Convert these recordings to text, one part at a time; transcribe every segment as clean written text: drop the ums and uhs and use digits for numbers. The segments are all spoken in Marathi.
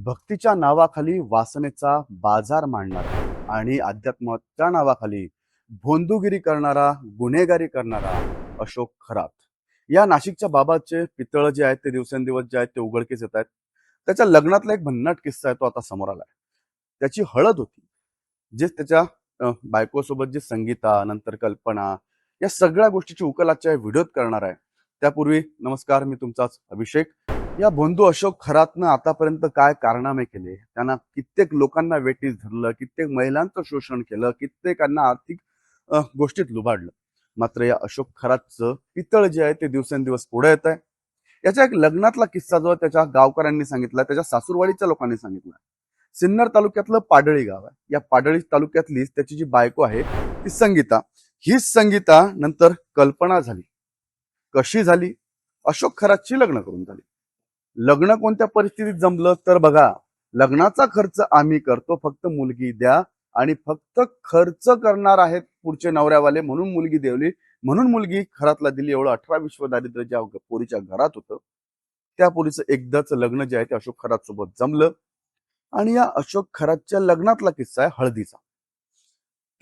भक्तीच्या नावाखाली वासनेचा बाजार मांडणारा आणि अध्यात्माच्या नावाखाली भोंदूगिरी करणारा, गुन्हेगारी करणारा अशोक खरात या नाशिकच्या बाबाचे पितळ जे आहेत ते दिवसेंदिवस जे आहेत ते उघडकीस येत आहेत. त्याच्या लग्नातला एक भन्नाट किस्सा आहे तो आता समोर आलाय. त्याची हळद होती, जे त्याच्या बायकोसोबत जे संगीता नंतर कल्पना या सगळ्या गोष्टीची उकल आजच्या व्हिडिओत करणार आहे. त्यापूर्वी नमस्कार, मी तुमचाच अभिषेक. या बंधू अशोक खरातनं आतापर्यंत काय कारनामे केले, त्यांना कित्येक लोकांना वेठीस धरलं, कित्येक महिलांचं शोषण केलं, कित्येकांना आर्थिक गोष्टीत लुबाडलं. मात्र या अशोक खरातचं पितळ जे आहे ते दिवसेंदिवस पुढे येत आहे. याच्या एक लग्नातला किस्सा जो त्याच्या गावकऱ्यांनी सांगितला, त्याच्या सासूरवाडीच्या लोकांनी सांगितला. सिन्नर तालुक्यातलं पाडळी गाव आहे. या पाडळी तालुक्यातलीच त्याची जी बायको आहे ती संगीता. हीच संगीता नंतर कल्पना झाली. कशी झाली? अशोक खरातशी लग्न करून झाली. लग्न कोणत्या परिस्थितीत जमलं तर बघा, लग्नाचा खर्च आम्ही करतो, फक्त मुलगी द्या. आणि फक्त खर्च करणार आहेत पुढचे नवऱ्यावाले म्हणून मुलगी देवली, म्हणून मुलगी खरातला दिली. एवढं 18 दारिद्र्य ज्या पोरीच्या घरात होतं त्या पोरीचं एकदाच लग्न जे आहे ते अशोक खरात सोबत जमलं. आणि या अशोक खरातच्या लग्नातला किस्सा आहे हळदीचा.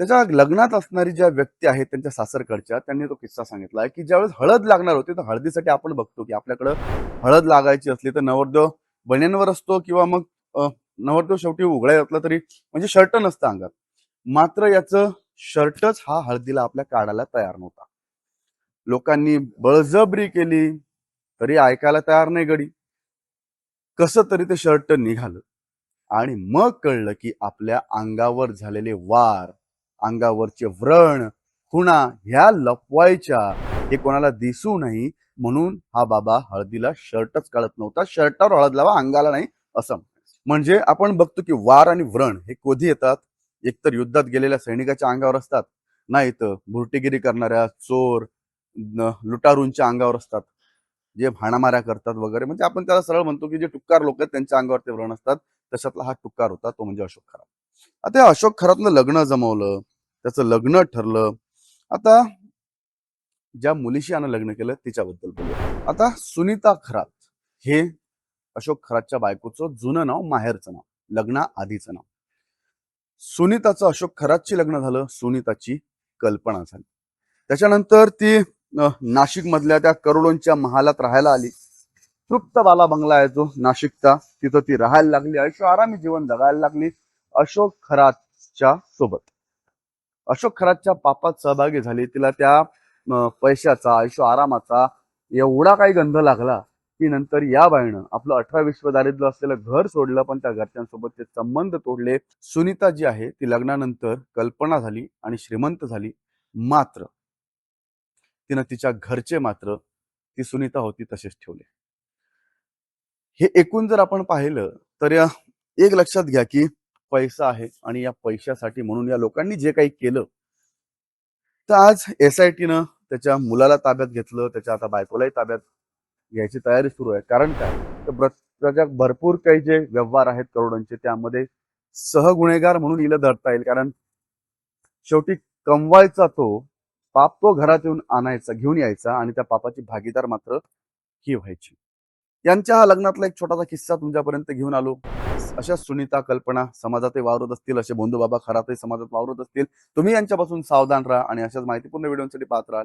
त्याच्या लग्नात असणारी ज्या व्यक्ती आहेत त्यांच्या सासरकडच्या, त्यांनी तो किस्सा सांगितला की ज्यावेळेस हळद लागणार होती तर हळदीसाठी आपण बघतो की आपल्याकडं हळद लागायची असली तर नवरदेव बन्यांवर असतो किंवा मग नवरदेव शेवटी उघड्या असला तरी म्हणजे शर्ट नसतं अंगात. मात्र याचं शर्टच हा हळदीला आपल्या काढायला तयार नव्हता. लोकांनी बळजबरी केली तरी ऐकायला तयार नाही गडी. कसं तरी ते शर्ट निघालं आणि मग कळलं की आपल्या अंगावर झालेले वार, अंगावरचे व्रण, खुणा ह्या लपवायच्या, हे कोणाला दिसू नाही म्हणून हा बाबा हळदीला शर्टच काढत नव्हता. शर्टावर हळद लावा, अंगाला नाही असं. म्हणजे आपण बघतो की वार आणि व्रण हे कधी येतात? एकतर युद्धात गेलेल्या सैनिकाच्या अंगावर असतात, नाही तर भुरटीगिरी करणाऱ्या चोर लुटारूंच्या अंगावर असतात, जे भाणामाऱ्या करतात वगैरे. म्हणजे आपण त्याला सरळ म्हणतो की जे टुक्कार लोक आहेत त्यांच्या अंगावर ते व्रण असतात. तशातला हा टुक्कार होता, तो म्हणजे अशोक खरात. आता अशोक खरातनं लग्न जमवलं, त्याचं लग्न ठरलं. आता ज्या मुलीशी यानं लग्न केलं तिच्याबद्दल बोलूया. आता सुनीता खरात हे अशोक खरातच्या बायकोचं जुनं नाव, माहेरचं नाव, लग्ना आधीचं नाव. सुनीताचं अशोक खरातची लग्न झालं, सुनीताची कल्पना झाली. त्याच्यानंतर ती नाशिक मधल्या त्या करोडोंच्या महालात राहायला आली. तृप्त बाला बंगला आहे जो नाशिकचा, तिथं ती राहायला लागली. आयुष्य आरामी जीवन जगायला लागली अशोक खरातच्या सोबत. अशोक खरातच्या पापात सहभागी झाली. तिला त्या पैशाचा, आयुष्य आरामाचा एवढा काही गंध लागला की नंतर या बाईनं आपलं 18 दारिद्र्य असलेलं घर सोडलं, पण त्या घरच्यांसोबत संबंध तोडले. सुनीता जी आहे ती लग्नानंतर कल्पना झाली आणि श्रीमंत झाली. मात्र तिनं तिच्या घरचे मात्र ती सुनीता होती तसेच ठेवले. हे एकूण जर आपण पाहिलं तर या एक लक्षात घ्या की पैसा आहे आणि या पैशासाठी म्हणून या लोकांनी जे काही केलं. तर आज SITनं त्याच्या मुलाला ताब्यात घेतलं, त्याच्या आता बायकोलाही ताब्यात घ्यायची तयारी सुरू आहे. कारण काय तर त्याच्या भरपूर काही जे व्यवहार आहेत करोडोंचे, त्यामध्ये सहगुन्हेगार म्हणून हिला धरता येईल. कारण शेवटी कमवायचा तो पाप, तो घरात येऊन आणायचा, घेऊन यायचा आणि त्या पापाची भागीदार मात्र ही व्हायची. यांच्या हा लग्नातला एक छोटासा किस्सा तुमच्यापर्यंत घेऊन आलो. अशा सुनीता, कल्पना समाजातही वावरत असतील, असे बंधू बाबा खरातही समाजात वावरत असतील. तुम्ही यांच्यापासून सावधान राहा आणि अशाच माहितीपूर्ण व्हिडिओसाठी पाहत राहा.